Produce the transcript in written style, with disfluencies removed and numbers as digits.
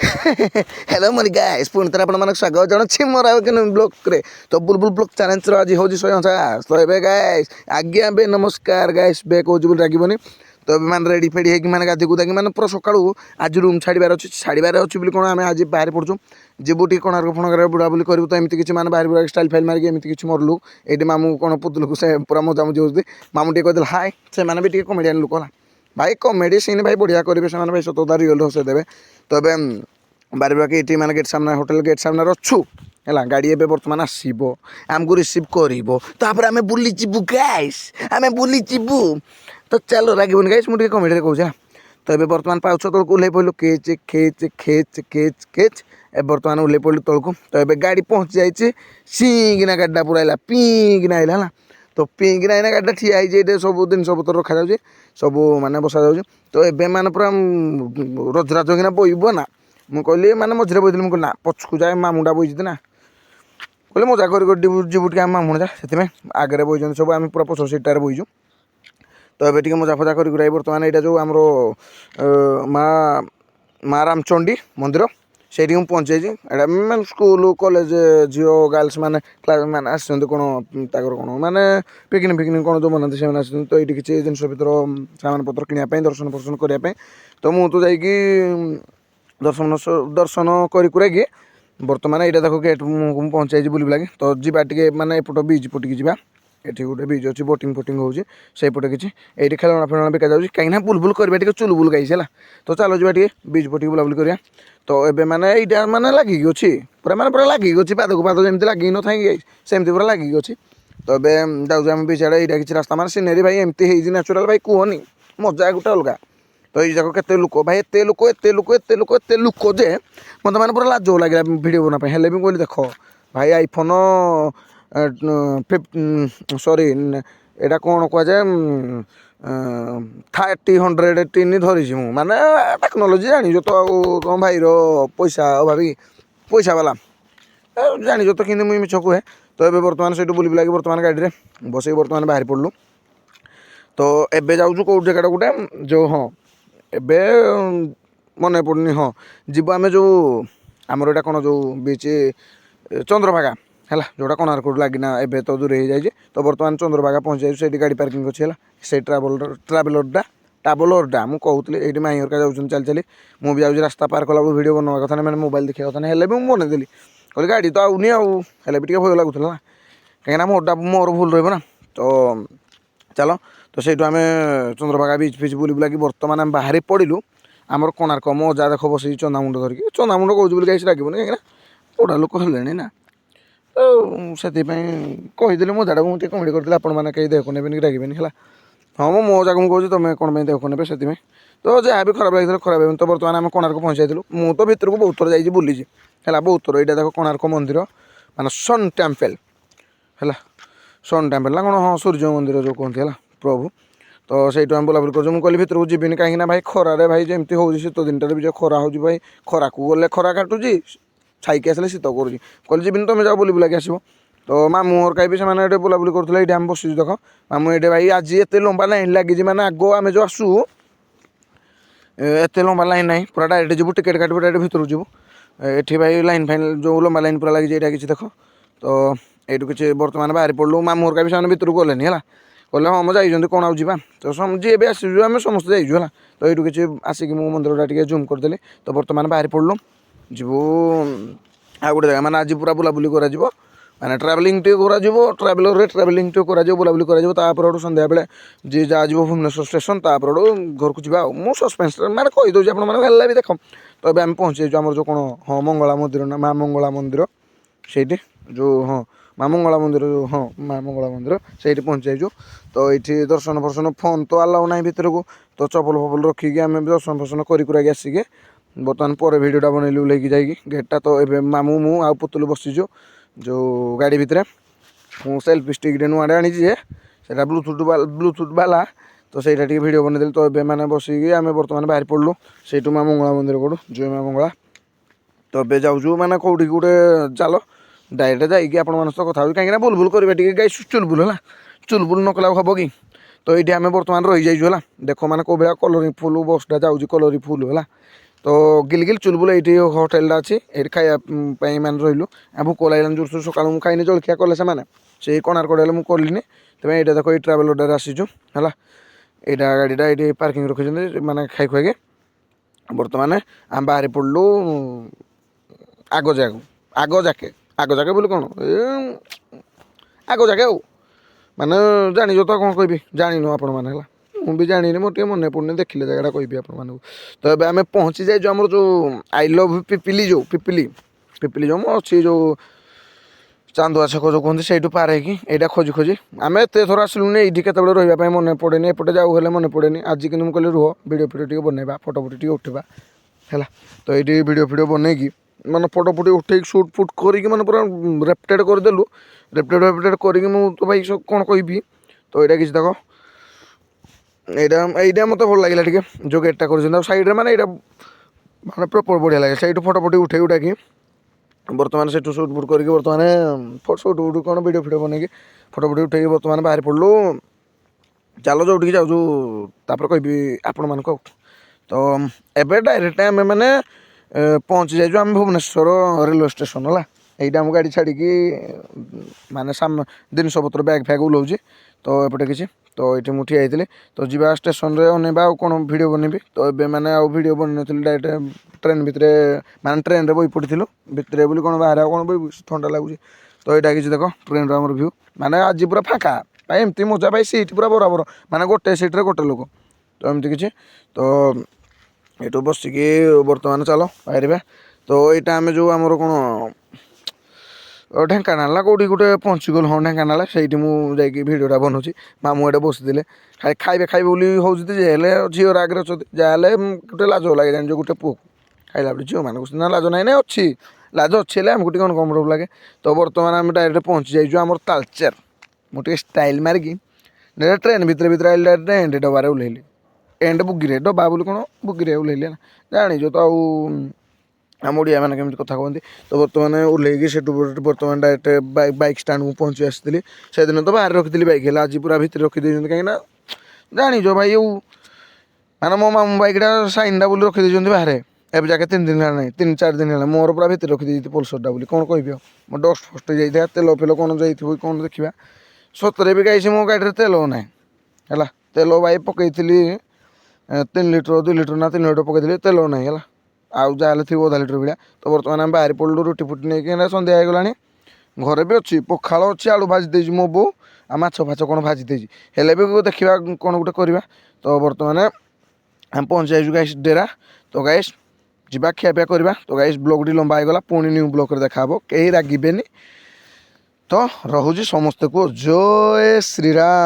Hello मोर guys पुणी थर आप स्वागत जनावि मोर ब्लॉग रे तो बुलबुल ब्लॉग चैलेंज आज हूँ 150 तो ए गाइस आज्ञा बे नमस्कार गाइस बे कौच बोल रागबनी तो ए मैंने रेडी फेडी होगी गाधी गुदाकी मैंने पूरा सका आज रूम छाड़बार अच्छे छाड़बार अच्छे कौन आम आज बाहर पड़ू जीवु टी कोणार्क फणगार बुढ़ाबुली करूँ तो एमती किसी मैंने बाहर स्टाइल फाइल मारिक एमती किसी मरलु ये मामू कौन पुतलू को से पूरा मजामजी होती मामू टी कहते हाय से मैंने भी कमेडियन लोक भाई कमेडी सीन भाई बढ़िया करेंगे से भाई सतता रियल हसे देवे तो ए बारबाक ये मैंने गेट सामने होटेल गेट सामने अच्छु है गाड़ी एवं बर्तमान आसो आमको रिसीव कर आम बुली जीवु गाइस आम बुली जीवु तो चलो रागबनी गाइस मुझे कमेडी कहूँ तो ये बर्तमान पाउछ तलक ओह्ल पड़ू केच खेच खेच खेच खेच ए बर्तमान ओह्ल पड़ू तलक तो ये गाड़ी पहुँची जाइए सीना गाड़ी पूरा आइला पीकिना आइला है तो पीकिना आइना गाड़ी ठिया ये सब जिन पतर रखा जाए सब माने बसा जाऊँ तो ये मैंने पूरा रजराज होना बोब ना मुझे कहली मैंने मझे बोली मुझे ना पछकू जाए मामुटा बोईती ना कहले मजा कर जीवु टे आम मामुटा से आगे बोई सब आम पूरा पछ सीटार बोईचु तो ये मजा फजा कर बर्तमान यहाँ जो आमर माँ रामचंडी मंदिर से पहुँचे मैं स्कूल कॉलेज झील गर्ल्स मैंने क्लास मैंने आसते कौन ताकर कौन मैंने पिकनिक फिकनिक कौन जो बनाते से आस तो ये किसी जिन भर सामान पत्र किनापी दर्शन फर्शन करने तो मुझे तो जाकि दर्शन कर बर्तमान यहाँ देख गेट मुझे पहुँचाई बुल बुला तो जीवा टे माने एपट बीच पटिक जावा ये गोटे बीच अच्छी बोटिंग फोटिंग होपटे किसी ये खेलना फेलना बिका जाऊँगी कहीं बुलबुल करवा चुलबुल गाइस है तो चलो जी बीच पटिक बुलाबुली करा तो ये मैंने यहाँ मैंने लगिक अच्छी पूरा मैंने पूरा लगिक अच्छी पाद को पाद जमी लगिक न था सेमती पूरा लगिक अच्छी तो ये जाऊँ आम बीच आड़े यहाँ किसी रास्ता मैंने सिनेरी भाई एमती नेचुराल भाई कहनी मजा गोटे अलग तो ये जाक के लोक भाई एत लोक एत लोक जे मत मैंने पूरा लाज लगे भिड बनापी हेल्ले भी कहली देख भाई आईफोन सॉरी एटा कौन कहुए 30-100 धरी माने टेक्नोलोजी जानी तो तुम भाई पैसा अभावी पैसा वाला जानी तो कि मुझे मिछ कहे तो ये बर्तमान से बुल बुला बर्तमान गाड़ी में बस बर्तमान बाहर पड़लु तो एबे जाऊँ कौ जगह गोटे जो हाँ एबे मन पड़नी हाँ जीव आम जो आमर एटा कौन जो बीच चंद्रभागा है जोटा कोणार्क लगिना एबे तो दूर हो जाए तो बर्तमान चंद्रभागा पहुँच जाए से गाड़ी पार्किंग अच्छी है से ट्रावेलरटा मुझे कहूली ये माई हरका जाऊँ चल चली मुझे जाऊँ रास्ता पार कला वीडियो बनवा कथा मैंने मोबाइल देखा कथा नहीं भी बनईदेली कहली गाड़ी तो आउनी आए भी भय लगुला कहीं मोटा मोर भूल रहा तो चलो तो सही आम चंद्रभागा बीच फिच बुल बुला बर्तमान आम बाहर पड़ू आमर कोणार्क मजा देख बस चंदामुंड धरिकी चंदामुंड कौच बोली कहीं रागबनी कहीं पढ़ा लोक हेले ना तो से कहीदेली मजाटा मुझे कमेडी करती आपने कहीं देख ने रागबनी है हाँ मो मजा को कहूँ तुम कौन देख ने से तो जहाँ भी खराब लगी खराब तो बर्तमान आम कोणार्क पहुँचाई मुझे तो भितर को बहुत थर जाइए बुली है बहुत थर यहाँ देख कोणार्क मंदिर माने सन टेम्पल है सन टेम्पल ना कौन हाँ सूर्य मंदिर जो कहते हैं प्रभु तो सही आम बुलाबुली कर मुझे भितर को जीविनी कहीं भाई खरारे भाई जमी हो शीत दिन भी जो खरा हो भाई खरा को गले खरा काटुची छाई आसले शीत कर कहली जीविनी तुम जाओ बुली बुलाक आसो तो मामू हर कहीं से बुलाबुली करते ये आम बस देख मामू ये भाई आज एत लंबा लाइन लगी मैंने आग आम जो आसू एत लंबा लाइन ना पूरा डायरेक्ट जीव टिकेट काटू डायरेक्ट भितर जीव ये भाई लाइन फाइन जो लंबा लाइन पूरा लगी यहाँ किसी देख तो ये किसी बर्तमान बाहर पड़लु मामू हर कहीं से भितर को गलेनि है कहले हाँ जाइए कौन आउ जा तो जी भी आसू आम समस्त जाइए है तो ये किसी आसिक मो मंदिर टे जूम करदेली तो बर्तमान बाहर पड़लु जीवु आ गोटे जगह मैंने आज पूरा बुलाबुली कर मैंने ट्रावेलिंग टे ट्रावेलर ट्रावेलिंग टे कर बुलाबुली कर संध्या बेले जी जा भुवनेश्वर स्टेशन तापर घर को जा मुझे सस्पेन्स मैंने कहीदे आपने भी देख तो अब आम पहुँचे आम जो कौन हाँ मंगला मंदिर ना माँ मंगला मंदिर से जो हाँ माँ मंगला मंदिर जो हाँ माँ मंगला मंदिर से पहुँच जाइए तो ये दर्शन फर्शन फोन तो अलाउ ना भितर को तो चपल फपल रखिकी आम दर्शन फर्शन कर आसिके बर्तमान पर भिडियोटा बनैलु लेकिन जाइए गेटा तो ये मामू मु आ पुतलू बसीचु जो गाड़ी भितर मुझे सेल्फी स्टिक नुआड़े आनी से ब्लूटूथ वाला तो सहीटा टे भिडियो बनईदेली तो ये मैंने बसिकी आम बर्तमान बाहर पड़लु से माँ मंगला मंदिर कौटू जय माँ मंगला तो ये जाऊँ मैंने कौटी गोटे चल डायरेक्ट जाइए आप कथा कहीं बुलबुल करवा गाई चुलबुल है चुलबुल न कला हम कि तो ये आम बर्तमान रही जाइए है देख मैंने कौ भाया कलरिंग फुल बसटा जाऊँगी कलरिंग फुल है तो गिलगिल चुलबुल ये होटेल अच्छी ये खावाई मैंने रही भोक लगे जोर सका खाई जलखिया कले से कोणार्क मुझे कलिनी तेज ये देख ये ट्राभेल अड्डा आसीचु है यहाँ गाड़ीटा ये पार्किंग रखी मैंने खाई खुआके बर्तमान आम बाहरी पड़लु आग जाके बोले कौन आग जाके माने जानी तो कौन कह जान आपण मैंने मुझे जानी मोटे मन पड़ने देखिले जगह कहि आप तो ये आम पहुँची जाए आम जो आई लव पिपिली जो पिपिली जो अच्छी जो चांदुआ छक जो कहते से पार होगी खोजी खोजी आम एत थर आसलुनि ये केत रही मन पड़े एपटे जाऊ मन पड़े आज कि कहली रुह भिडियो फिडियो बनवा फोटो फोटो टे उठा है तो ये भिडियो फिडियो बनईकि मैंने फोटो फोटो उठे सुट फुट करके मैंने पूरा रेप्टेड करदेलु रेप्टेड करके तो भाई कौन कहि तो यहाँ किसी देख यहाँ मत भल लगे टे जो गेटा कर सैड्रे मैंने यहाँ मैंने प्रपर बढ़िया लगे से फोटो फोटो उठे उठाकि बर्तमान से सुट फुट करके बर्तमान सुट फुट कौन भिडियो फिडियो बनईकि फोटो फोटो उठे बर्तमान बाहर पड़लु चलो जो जाऊँ कहि आपण मान तो एबे डायरेक्ट आम मैंने पहुँची जाइए आम भुवनेश्वर रेलवे स्टेशन है यहाँ आम गाड़ी छाड़ी माने साम जिनस पत्र बैग फैग ओल्लाऊँ तो एपटे किसी तो ये मुझे ठिया तो जा स्टेशन रे अनेबा कौन भिडियो बनैबी तो ये मैंने आउ भिडियो बन डायरेक्ट ट्रेन भितर माने ट्रेन रे बही पड़ू भितर बोली कौन बाहर कौन बही ठंडा लगुच तो यहाँ किसी देख ट्रेन आमर भ्यू माने आज पूरा फाँका भाई एमती मजा भाई सीट पूरा बराबर माने गोटे सीट्रे गोटे लोक तो एमती किसी तो ये बसिकी बर्तमान चलो बाहर तो यहाँ आम जो आमर कौन ढेंकानाल कौटी गोटे पहुँचीगल हाँ ढेंकानाल से मुझे भिडियोटा बनाऊँगी मामू ये बसते खाइबे खाइबे बोली हूँ झीर आगे अच्छे जहाँ गोटे लाज लगे जान गोटे पुओ खाइला झील मानक ना लाज ना अच्छी लाज अच्छी आमको टे अनकम्फर्टेबल लगे तो बर्तमान आम डायरेक्ट पहुँची जाइए आम तालचेर मुझे स्टाइल मारिकी ट्रेन भितर भितर आइल डायरेक्ट एंड डबारे ओह्लैली एंड बुगिरे डबा बोली कौन बुगिरे ओह्लैली ना जानीज तो आम ओडिया मैंने केमती कथा कहते तो बर्तमान ओह्लैकी से बर्तमान डायरेक्ट बैक स्टाण को पहुँची आसी से दिन तो बाहर रखी बैक है आज पूरा भितर रखीदे कहीं जानीज भाई माने मो मामू बैकटा साइनटा बोली रखीदे बाहर एवं जाके 3 दिन है 3-4 दिन है मोर पूरा भितर रखीदे पल्सरटा बोली कौन कह मो डस्ट फस्ट जाता तेल फेल कौन जाइए कौन देखा सतरे भी कहीं मो गाड़ी तेल ना है तेल भाई पकई 3 लीटर 2 लीटर ना 3 लीटर पकई तेल ना है आउ जहाँ थी 1/2 लीटर भाया तो बर्तमान आम बाहर पड़लु रुटी फुटी नहीं सन्ध्या होगला घरे भी अच्छी पखाल अच्छी आलू भाजी देजी मो बो आ माछ फाछ कौन भाजी देजी हेले भी देखा कौन गोटे करवा तो बर्तमान आम पहुँच जाइए गाइस डेरा तो गाइस जा खियापिया करवा तो गाइस ब्लॉगटी लंबा होगला पुणी न्यू ब्लॉग देखा कहीं रागिबेनी तो रोचे समस्त को जय श्रीराम।